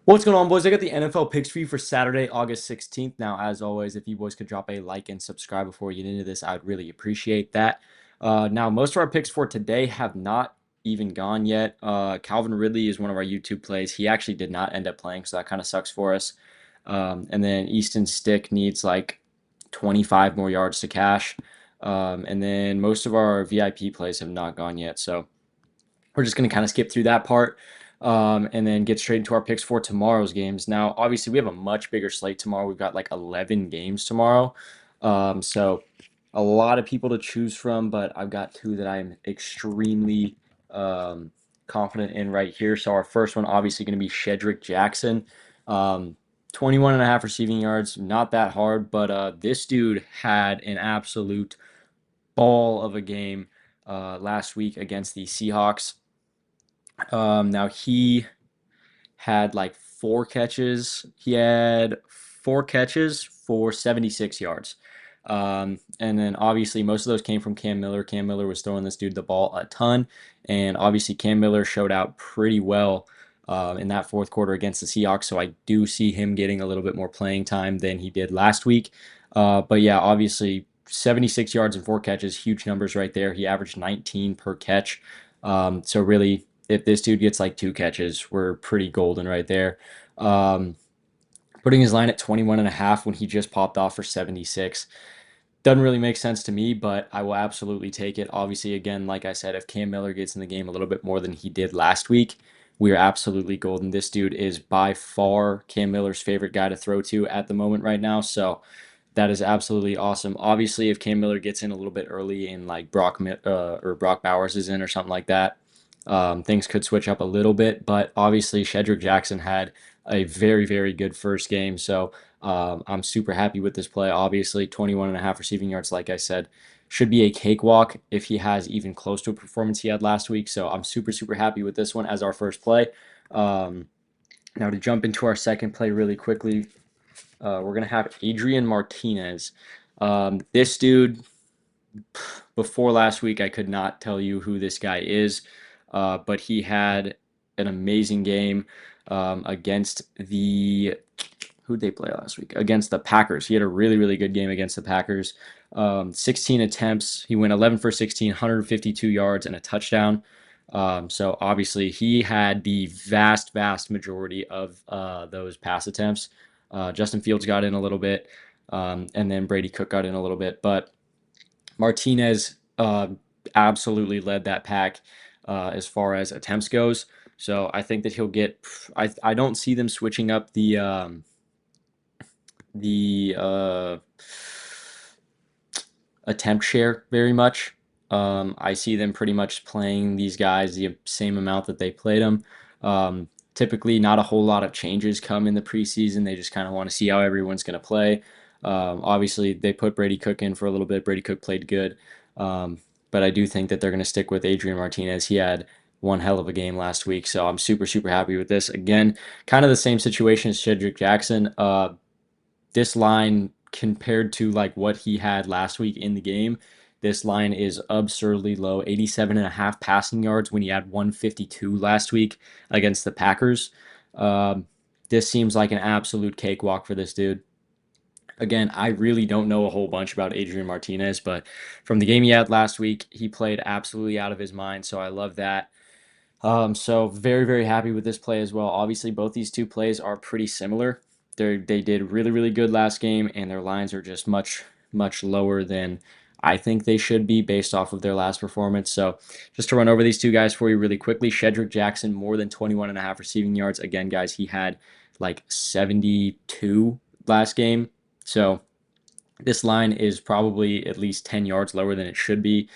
What's going on, boys? I got the NFL picks for you for Saturday, August 16th. Now, as always, if you boys could drop a like and subscribe before we get into this, I'd really appreciate that. Now, most of our picks for today have not even gone yet. Calvin Ridley is one of our YouTube plays. He actually did not end up playing, so that kind of sucks for us. And then Easton Stick needs like 25 more yards to cash. And then most of our VIP plays have not gone yet, so we're just going to kind of skip through that part and then get straight into our picks for tomorrow's games. Now, obviously, we have a much bigger slate tomorrow. We've got like 11 games tomorrow. So a lot of people to choose from, but I've got two that I'm extremely confident in right here. So our first one, obviously, going to be Shedrick Jackson. 21 and a half receiving yards, not that hard, but this dude had an absolute ball of a game last week against the Seahawks. Now he had like four catches. He had four catches for 76 yards. And then obviously most of those came from Cam Miller. Cam Miller was throwing this dude the ball a ton. And obviously Cam Miller showed out pretty well in that fourth quarter against the Seahawks. So I do see him getting a little bit more playing time than he did last week. But yeah, obviously 76 yards and four catches, huge numbers right there. He averaged 19 per catch. So really, if this dude gets like two catches, we're pretty golden right there. Um, Putting his line at 21 and a half when he just popped off for 76 doesn't really make sense to me, but I will absolutely take it. Obviously, again, like I said, if Cam Miller gets in the game a little bit more than he did last week, we are absolutely golden. This dude is by far Cam Miller's favorite guy to throw to at the moment right now. So that is absolutely awesome. Obviously, if Cam Miller gets in a little bit early and like Brock Bowers is in or something like that, things could switch up a little bit. But obviously, Shedrick Jackson had a very, very good first game. So I'm super happy with this play. Obviously, 21 and a half receiving yards, like I said, should be a cakewalk if he has even close to a performance he had last week. So I'm super, super happy with this one as our first play. Um, Now, to jump into our second play really quickly, we're going to have Adrian Martinez. This dude, before last week, I could not tell you who this guy is, but he had an amazing game against the who'd they play last week? Against the Packers. He had a really, really good game against the Packers. 16 attempts. He went 11 for 16, 152 yards, and a touchdown. So obviously he had the vast, vast majority of those pass attempts. Justin Fields got in a little bit, and then Brady Cook got in a little bit. But Martinez absolutely led that pack as far as attempts goes. So I think that he'll get. I don't see them switching up the attempt share very much. I see them pretty much playing these guys the same amount that they played them. Typically, not a whole lot of changes come in the preseason. They just kind of want to see how everyone's going to play. Obviously, they put Brady Cook in for a little bit. Brady Cook played good. But I do think that they're going to stick with Adrian Martinez. He had one hell of a game last week, so I'm super, super happy with this. Again, kind of the same situation as Shedrick Jackson. This line compared to like what he had last week in the game, this line is absurdly low. 87 and a half passing yards when he had 152 last week against the Packers. This seems like an absolute cakewalk for this dude. Again, I really don't know a whole bunch about Adrian Martinez, but from the game he had last week, he played absolutely out of his mind. So I love that. So very, very happy with this play as well. Obviously, both these two plays are pretty similar. They did really, really good last game, and their lines are just much, much lower than I think they should be based off of their last performance. So just to run over these two guys for you really quickly, Shedrick Jackson, more than 21 and a half receiving yards. Again, guys, he had like 72 last game. So this line is probably at least 10 yards lower than it should be.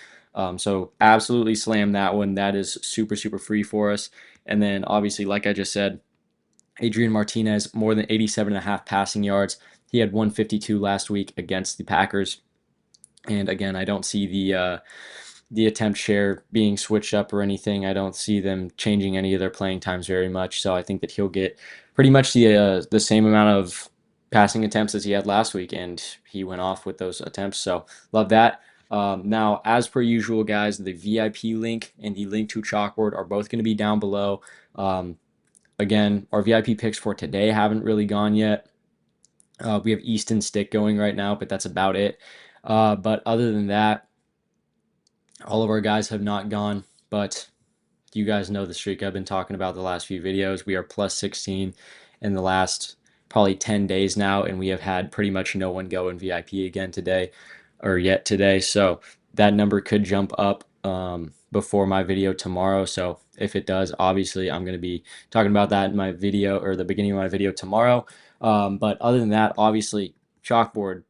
So absolutely slam that one. That is super, super free for us. And then obviously, like I just said, Adrian Martinez, more than 87 and a half passing yards. He had 152 last week against the Packers. And again, I don't see the attempt share being switched up or anything. I don't see them changing any of their playing times very much. So I think that he'll get pretty much the same amount of passing attempts as he had last week, and he went off with those attempts. So love that. Now, as per usual, guys, the VIP link and the link to Chalkboard are both going to be down below. again, our VIP picks for today haven't really gone yet. We have Easton Stick going right now, but that's about it. But other than that, all of our guys have not gone. But you guys know the streak I've been talking about the last few videos. We are plus 16 in the last probably 10 days now, and we have had pretty much no one go in VIP again today or yet today. So that number could jump up before my video tomorrow. So if it does, obviously I'm going to be talking about that in my video or the beginning of my video tomorrow. But other than that, obviously, chalkboard.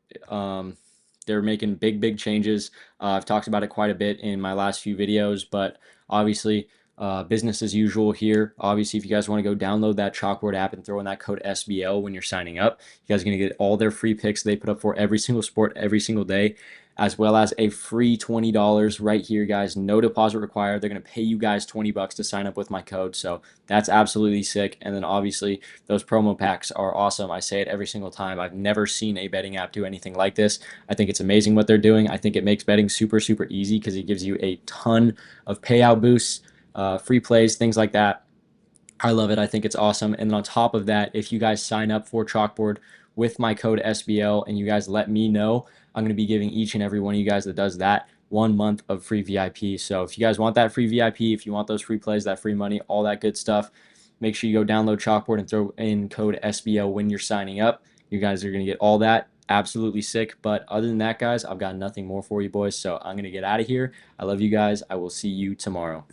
They're making big changes. I've talked about it quite a bit in my last few videos, but obviously, business as usual here. Obviously, if you guys want to go download that chalkboard app and throw in that code SBL when you're signing up, you guys are going to get all their free picks they put up for every single sport every single day, as well as a free $20 right here, guys. No deposit required. They're going to pay you guys $20 to sign up with my code. So that's absolutely sick. And then obviously those promo packs are awesome. I say it every single time. I've never seen a betting app do anything like this. I think it's amazing what they're doing. I think it makes betting super easy because it gives you a ton of payout boosts, free plays, things like that. I love it. I think it's awesome. And then on top of that, if you guys sign up for Chalkboard with my code SBL and you guys let me know, I'm going to be giving each and every one of you guys that does that 1 month of free VIP. So if you guys want that free VIP, if you want those free plays, that free money, all that good stuff, make sure you go download Chalkboard and throw in code SBL when you're signing up. You guys are going to get all that. Absolutely sick. But other than that, guys, I've got nothing more for you boys. So I'm going to get out of here. I love you guys. I will see you tomorrow.